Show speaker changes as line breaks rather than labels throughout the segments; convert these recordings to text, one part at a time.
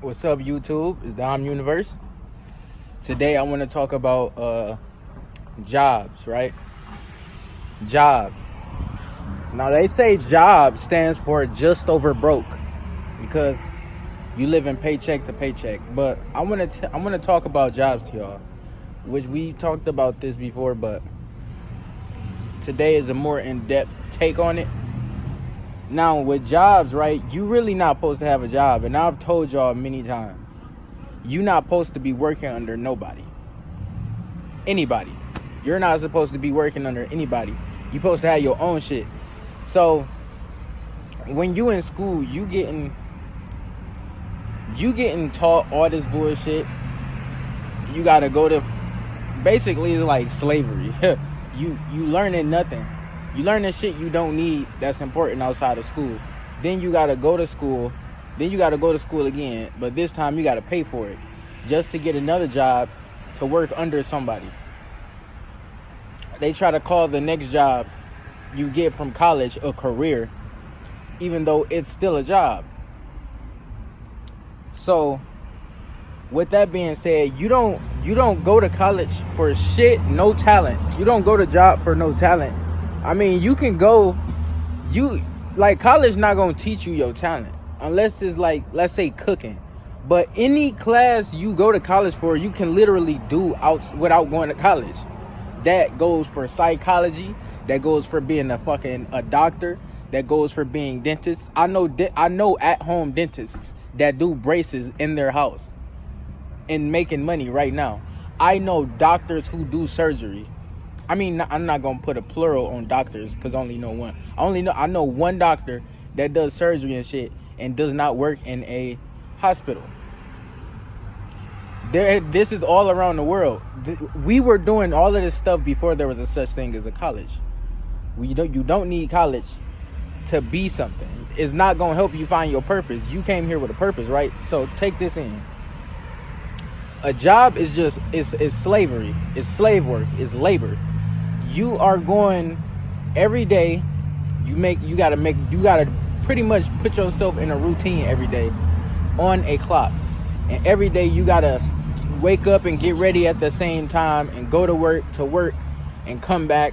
What's up, YouTube? It's DomUniverse. Today I want to talk about jobs, right? Jobs. Now they say job stands for just over broke because you live in paycheck to paycheck. But I want to talk about jobs to y'all, which we talked about this before, but today is a more in-depth take on it. Now with jobs, right? You really not supposed to have a job, and I've told y'all many times. You're not supposed to be working under nobody. Anybody. You're not supposed to be working under anybody. You're supposed to have your own shit. So when you in school, you getting taught all this bullshit. You gotta go to basically like slavery. you learning nothing. You learning shit you don't need that's important outside of school. Then you gotta go to school. Then you gotta go to school again. But this time you gotta pay for it just to get another job to work under somebody. They try to call the next job you get from college a career, even though it's still a job. So with that being said, you don't go to college for shit, no talent. You don't go to job for no talent. I mean, you can go, college not gonna teach you your talent unless it's like, let's say cooking. But any class you go to college for, you can literally do out without going to college. That goes for psychology. That goes for being a doctor. That goes for being dentists. I know at-home dentists that do braces in their house and making money right now. I know doctors who do surgery. I mean, I'm not gonna put a plural on doctors because I only know one. I know one doctor that does surgery and shit and does not work in a hospital. This is all around the world. We were doing all of this stuff before there was a such thing as a college. You don't need college to be something. It's not gonna help you find your purpose. You came here with a purpose, right? So take this in. A job is it's slavery. It's slave work. It's labor. You are going every day. You gotta pretty much put yourself in a routine every day on a clock. And every day you gotta wake up and get ready at the same time and go to work and come back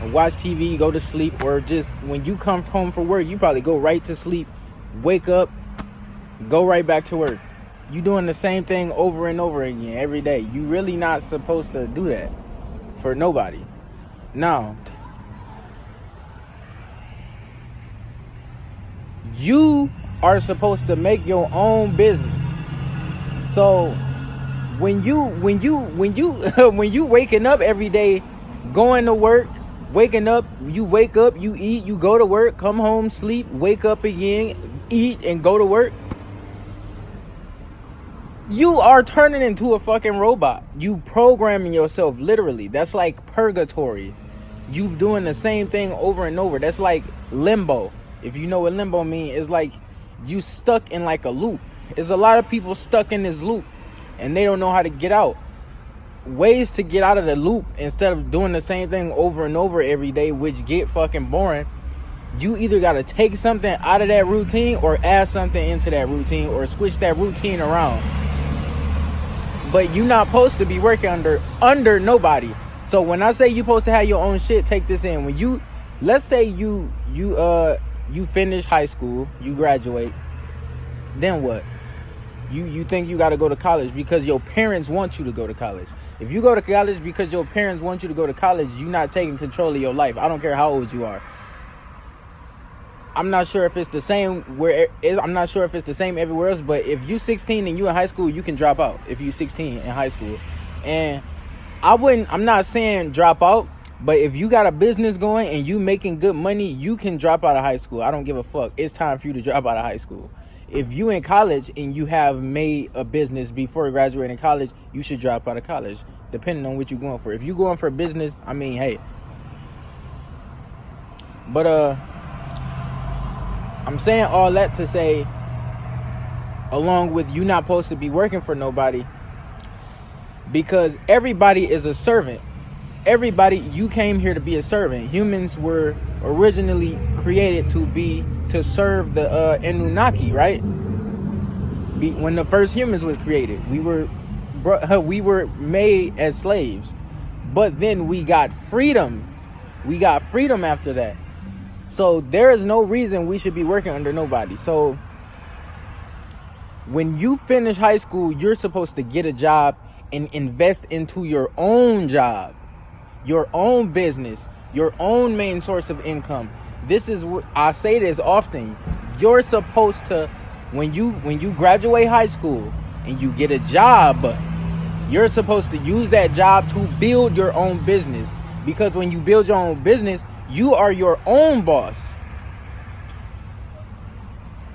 and watch TV, go to sleep, or just when you come home from work, you probably go right to sleep, wake up, go right back to work. You doing the same thing over and over again every day. You really not supposed to do that for nobody. Now, you are supposed to make your own business. So when you when you waking up every day, going to work, waking up, you wake up, you eat, you go to work, come home, sleep, wake up again, eat, and go to work. You are turning into a fucking robot. You programming yourself, literally. That's like purgatory. You doing the same thing over and over. That's like limbo. If you know what limbo means, it's like you stuck in like a loop. There's a lot of people stuck in this loop and they don't know how to get out. Ways to get out of the loop instead of doing the same thing over and over every day, which get fucking boring. You either got to take something out of that routine or add something into that routine or switch that routine around. But you're not supposed to be working under nobody. So when I say you're supposed to have your own shit, take this in. When you, let's say you finish high school, you graduate, then what? You think you got to go to college because your parents want you to go to college. If you go to college because your parents want you to go to college, you're not taking control of your life. I don't care how old you are. I'm not sure if it's the same everywhere else, but if you 16 and you in high school, you can drop out if you 16 in high school. And I'm not saying drop out, but if you got a business going and you making good money, you can drop out of high school. I don't give a fuck. It's time for you to drop out of high school. If you in college and you have made a business before graduating college, you should drop out of college, depending on what you're going for. If you're going for business, I mean, hey. But, I'm saying all that to say, along with you not supposed to be working for nobody, because everybody is a servant. Everybody, you came here to be a servant. Humans were originally created to serve the Anunnaki, right? When the first humans was created, we were made as slaves, but then we got freedom. We got freedom after that. So there is no reason we should be working under nobody. So when you finish high school, you're supposed to get a job and invest into your own job, your own business, your own main source of income. This is what I say this often. You're supposed to, when you graduate high school and you get a job, you're supposed to use that job to build your own business. Because when you build your own business, you are your own boss.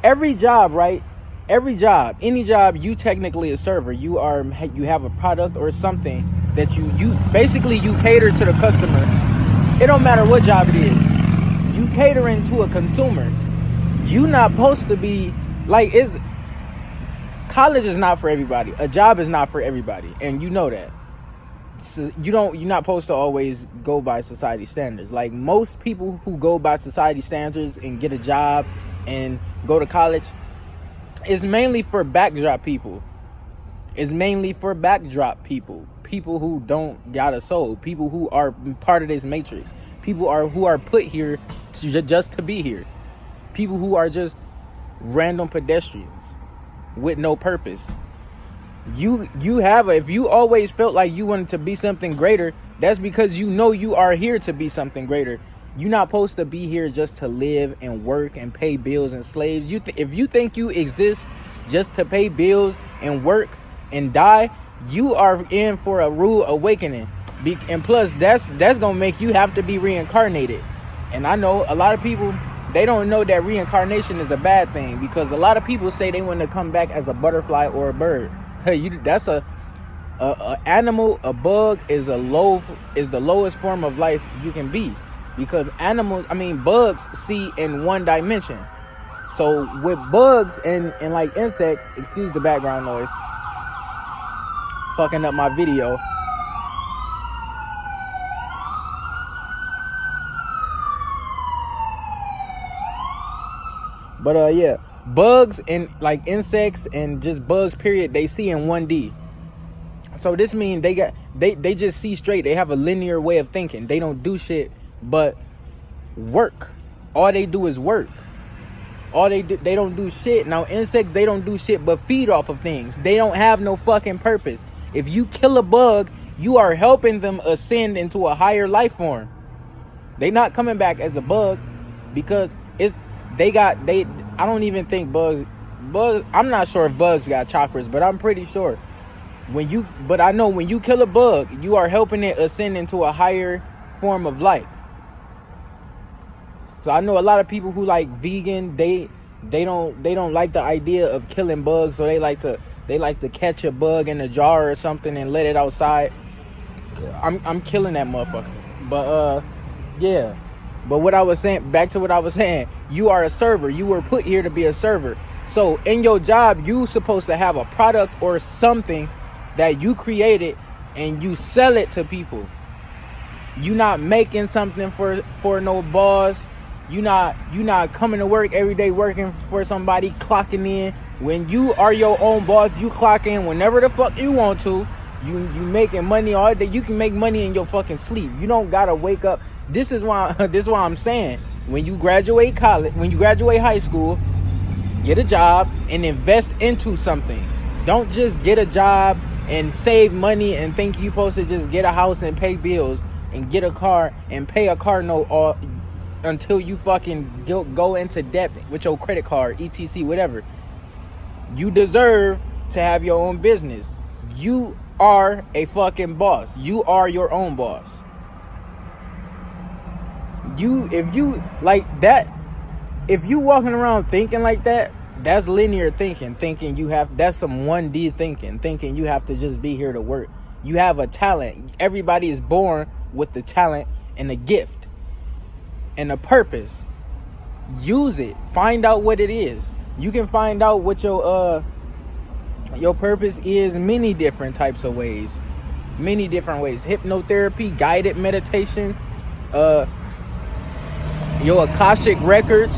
Every job, right? Every job, any job, you technically a server. You have a product or something that you basically you cater to the customer. It don't matter what job it is. You catering to a consumer. You not supposed to be like college is not for everybody. A job is not for everybody, and you know that. So you're not supposed to always go by society standards. Like most people who go by society standards and get a job and go to college is mainly for backdrop people. People who don't got a soul. People who are part of this matrix. People who are put here just to be here. People who are just random pedestrians with no purpose. If you always felt like you wanted to be something greater, that's because you know you are here to be something greater. You're not supposed to be here just to live and work and pay bills and slaves. If you think you exist just to pay bills and work and die, you are in for a rude awakening. And plus, that's gonna make you have to be reincarnated. And I know a lot of people, they don't know that reincarnation is a bad thing, because a lot of people say they want to come back as a butterfly or a bird. Hey, that's a animal. A bug is the lowest form of life you can be, because bugs see in one dimension. So with bugs and like insects, excuse the background noise, fucking up my video. But yeah, bugs and like insects and just bugs period, they see in 1D. So this means they just see straight. They have a linear way of thinking. They don't do shit but work. All they do is work. They don't do shit. Now insects, they don't do shit but feed off of things. They don't have no fucking purpose. If you kill a bug, you are helping them ascend into a higher life form. They not coming back as a bug, because I don't even think bugs, I'm not sure if bugs got chakras, but I'm pretty sure but I know when you kill a bug, you are helping it ascend into a higher form of life. So I know a lot of people who like vegan, they don't like the idea of killing bugs, so they like to catch a bug in a jar or something and let it outside. I'm killing that motherfucker. But yeah. But back to what I was saying, you are a server. You were put here to be a server. So in your job, you supposed to have a product or something that you created and you sell it to people. You not making something for no boss. You not coming to work every day working for somebody, clocking in. When you are your own boss, you clock in whenever the fuck you want to. You making money all day. You can make money in your fucking sleep. You don't gotta wake up. This is why I'm saying, when you graduate high school, get a job and invest into something. Don't just get a job and save money and think you're supposed to just get a house and pay bills and get a car and pay a car note until you fucking go into debt with your credit card, etc., whatever. You deserve to have your own business. You are a fucking boss. You are your own boss. If you walking around thinking like that, that's linear thinking. That's some 1D thinking you have to just be here to work. You have a talent. Everybody is born with the talent and a gift and a purpose. Use it. Find out what it is. You can find out what your purpose is many different types of ways. Many different ways. Hypnotherapy, guided meditations, your Akashic records,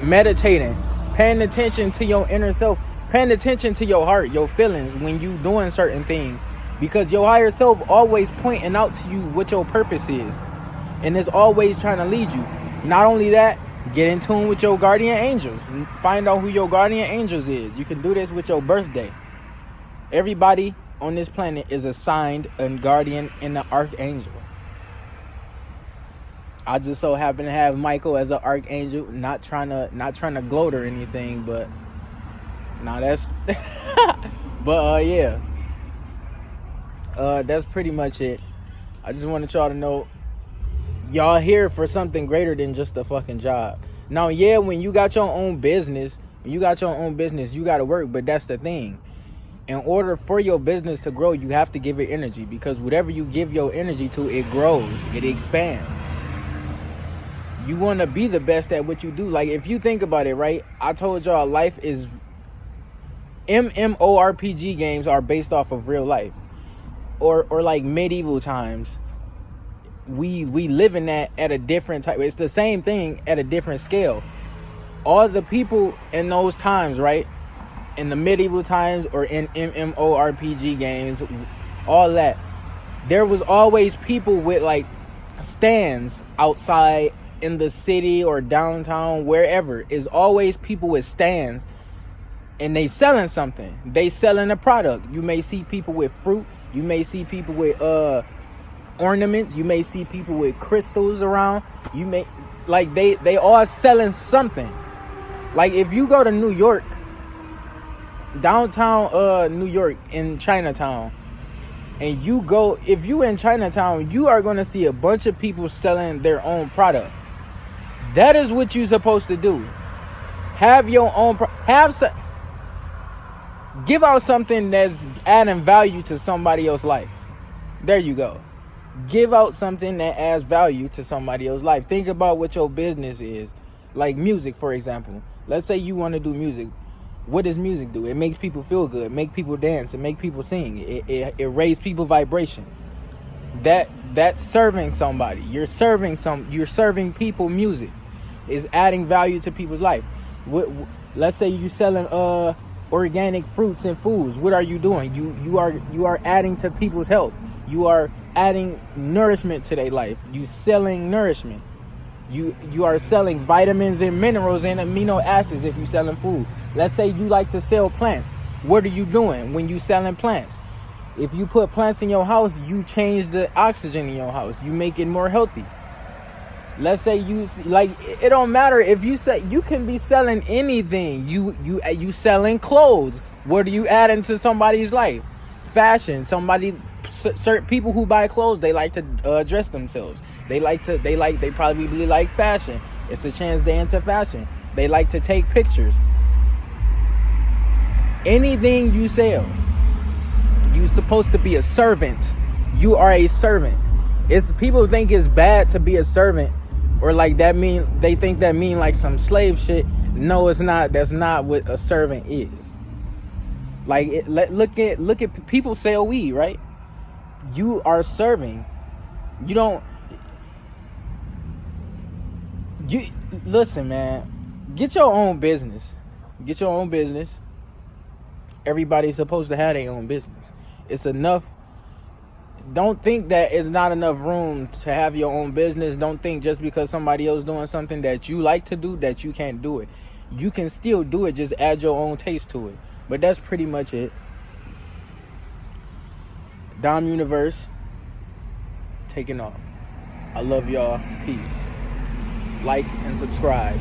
meditating, paying attention to your inner self. paying attention to your heart, your feelings when you doing certain things, because your higher self always pointing out to you what your purpose is, and it's always trying to lead you. Not only that, get in tune with your guardian angels. Find out who your guardian angels is. You can do this with your birthday. Everybody on this planet is assigned a guardian and an archangel. I just so happen to have Michael as an archangel. Not trying to gloat or anything, but nah, that's but yeah. That's pretty much it. I just wanted y'all to know y'all here for something greater than just a fucking job. Now, yeah, when you got your own business, you gotta work, but that's the thing. In order for your business to grow, you have to give it energy, because whatever you give your energy to, it grows, it expands. You want to be the best at what you do. Like, if you think about it, right? I told y'all life is... MMORPG games are based off of real life. Or like medieval times. We live in that at a different type. It's the same thing at a different scale. All the people in those times, right? In the medieval times or in MMORPG games, all that, there was always people with like stands outside in the city or downtown, wherever. Is always people with stands, and they selling something. They selling a product. You may see people with fruit. You may see people with ornaments. You may see people with crystals around. You may, like, they all selling something. Like, if you go to New York, downtown New York, in Chinatown, and if you in Chinatown, you are going to see a bunch of people selling their own product. That is what you're supposed to do. Have your own give out something that's adding value to somebody else's life. There you go. Give out something that adds value to somebody else's life. Think about what your business is. Like music, for example. Let's say you want to do music. What does music do? It makes people feel good, make people dance, it make people sing. It raises people's vibration. That's serving somebody. You're serving people music. Is adding value to people's life. Let's say you selling organic fruits and foods. What are you doing? You are adding to people's health. You are adding nourishment to their life. You selling nourishment. You are selling vitamins and minerals and amino acids if you selling food. Let's say you like to sell plants. What are you doing when you selling plants? If you put plants in your house, you change the oxygen in your house. You make it more healthy. Let's say it don't matter if you say, you can be selling anything. You selling clothes. What are you adding to somebody's life? Fashion. Certain people who buy clothes, they like to dress themselves. They probably like fashion. It's a chance they into fashion. They like to take pictures. Anything you sell, you're supposed to be a servant. You are a servant. People think it's bad to be a servant, or like they think that mean like some slave shit. No, it's not. That's not what a servant is. Like, look at people sell weed, right? You are serving. Listen, man. Get your own business. Get your own business. Everybody's supposed to have their own business. It's enough. Don't think that it's not enough room to have your own business. Don't think just because somebody else doing something that you like to do that you can't do it. You can still do it. Just add your own taste to it. But that's pretty much it. DomUniverse taking off. I love y'all. Peace. Like and subscribe.